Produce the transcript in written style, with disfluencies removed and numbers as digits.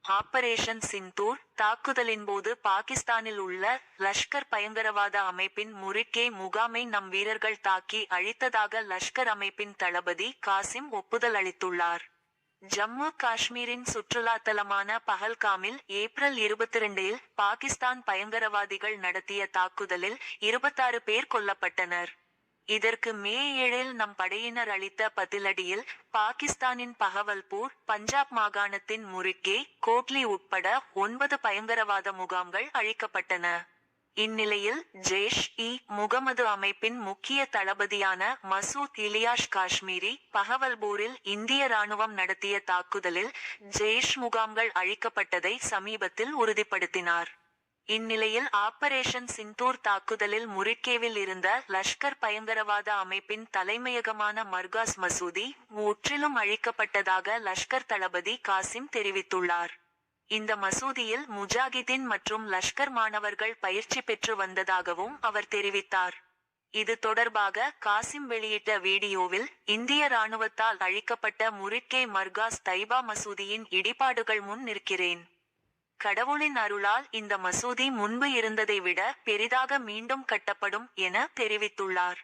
Operation Sindoor தாக்குதலின் போது பாகிஸ்தானில் உள்ள லஷ்கர் பயங்கரவாத அமைப்பின் முறிக்கே முகாமை நம் வீரர்கள் தாக்கி அழித்ததாக லஷ்கர் அமைப்பின் தளபதி காசிம் ஒப்புதல் அளித்துள்ளார். ஜம்மு காஷ்மீரின் சுற்றுலா தலமான பஹல்காமில் ஏப்ரல் 22 பாகிஸ்தான் பயங்கரவாதிகள் நடத்திய தாக்குதலில் 26 பேர் கொல்லப்பட்டனர். இதற்கு மே 7 நம் படையினர் அளித்த பதிலடியில் பாகிஸ்தானின் பஹவல்பூர், பஞ்சாப் மாகாணத்தின் முறிக்கே, கோட்லி உட்பட 9 பயங்கரவாத முகாம்கள் அழிக்கப்பட்டன. இந்நிலையில் ஜெய்ஷ்-இ-முகமது அமைப்பின் முக்கிய தளபதியான மசூத் இலியாஸ் காஷ்மீரி பஹவல்பூரில் இந்திய ராணுவம் நடத்திய தாக்குதலில் ஜெய்ஷ் முகாம்கள் அழிக்கப்பட்டதை சமீபத்தில் உறுதிப்படுத்தினார். இந்நிலையில் ஆபரேஷன் சிந்தூர் தாக்குதலில் முறிக்கேவில் இருந்த லஷ்கர் பயங்கரவாத அமைப்பின் தலைமையகமான மர்காஸ் மசூதி முற்றிலும் அழிக்கப்பட்டதாக லஷ்கர் தளபதி காசிம் தெரிவித்துள்ளார். இந்த மசூதியில் முஜாகிதீன் மற்றும் லஷ்கர் மாணவர்கள் பயிற்சி பெற்று வந்ததாகவும் அவர் தெரிவித்தார். இது தொடர்பாக காசிம் வெளியிட்ட வீடியோவில், இந்திய ராணுவத்தால் அழிக்கப்பட்ட முறிக்கே மர்காஸ் தைபா மசூதியின் இடிபாடுகள் முன் நிற்கிறேன். கடவுளின் அருளால் இந்த மசூதி முன்பு இருந்ததை விட பெரிதாக மீண்டும் கட்டப்படும் என தெரிவித்துள்ளார்.